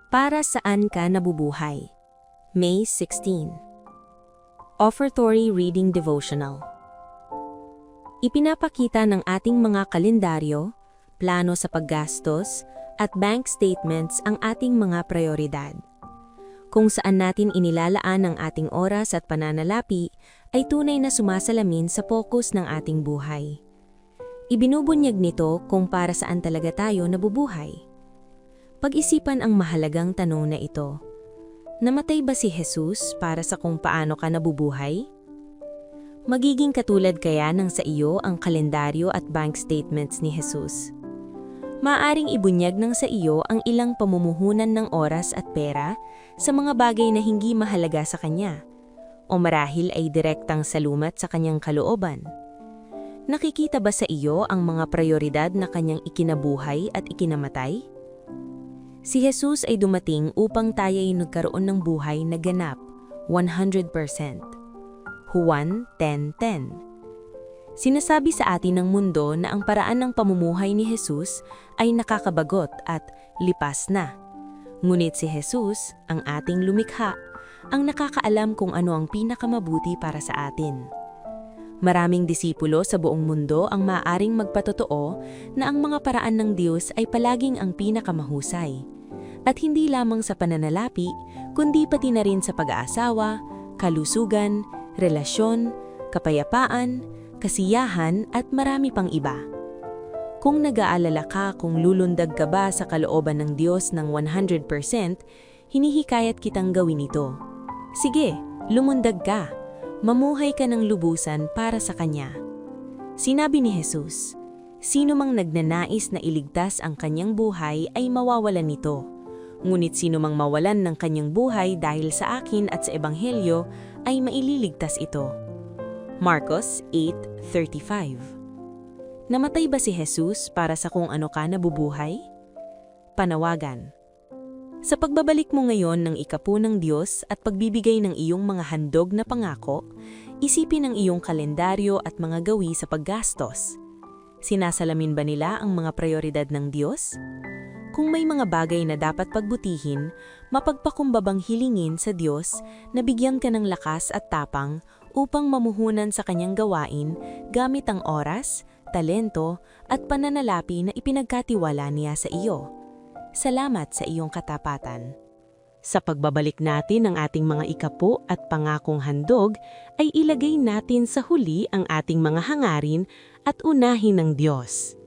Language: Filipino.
Para saan ka nabubuhay? May 16. Offertory Reading Devotional. Ipinapakita ng ating mga kalendaryo, plano sa paggastos, at bank statements ang ating mga prioridad. Kung saan natin inilalaan ang ating oras at pananalapi ay tunay na sumasalamin sa focus ng ating buhay. Ibinubunyag nito kung para saan talaga tayo nabubuhay. Pag-isipan ang mahalagang tanong na ito. Namatay ba si Jesus para sa kung paano ka nabubuhay? Magiging katulad kaya ng sa iyo ang kalendaryo at bank statements ni Jesus? Maaring ibunyag ng sa iyo ang ilang pamumuhunan ng oras at pera sa mga bagay na hindi mahalaga sa kanya, o marahil ay direktang salumat sa kanyang kalooban. Nakikita ba sa iyo ang mga prioridad na kanyang ikinabuhay at ikinamatay? Si Jesus ay dumating upang tayo ay nagkaroon ng buhay na ganap, 100%. Juan 10:10. Sinasabi sa atin ng mundo na ang paraan ng pamumuhay ni Jesus ay nakakabagot at lipas na. Ngunit si Jesus, ang ating lumikha, ang nakakaalam kung ano ang pinakamabuti para sa atin. Maraming disipulo sa buong mundo ang maaaring magpatotoo na ang mga paraan ng Diyos ay palaging ang pinakamahusay. At hindi lamang sa pananalapi, kundi pati na rin sa pag-aasawa, kalusugan, relasyon, kapayapaan, kasiyahan at marami pang iba. Kung nag-aalala ka kung lulundag ka ba sa kalooban ng Diyos ng 100%, hinihikayat kitang gawin ito. Sige, lumundag ka. Mamuhay ka ng lubusan para sa Kanya. Sinabi ni Jesus, sino mang nagnanais na iligtas ang kanyang buhay ay mawawalan nito. Ngunit sino mang mawalan ng kanyang buhay dahil sa akin at sa Ebanghelyo ay maililigtas ito. Marcos 8:35. Namatay ba si Jesus para sa kung ano ka nabubuhay? Panawagan. Sa pagbabalik mo ngayon ng ikapu ng Diyos at pagbibigay ng iyong mga handog na pangako, isipin ang iyong kalendaryo at mga gawi sa paggastos. Sinasalamin ba nila ang mga prioridad ng Diyos? Kung may mga bagay na dapat pagbutihin, mapagpakumbabang hilingin sa Diyos na bigyan ka ng lakas at tapang upang mamuhunan sa kanyang gawain gamit ang oras, talento at pananalapi na ipinagkatiwala niya sa iyo. Salamat sa iyong katapatan. Sa pagbabalik natin ng ating mga ikapu at pangakong handog, ay ilagay natin sa huli ang ating mga hangarin at unahin ng Diyos.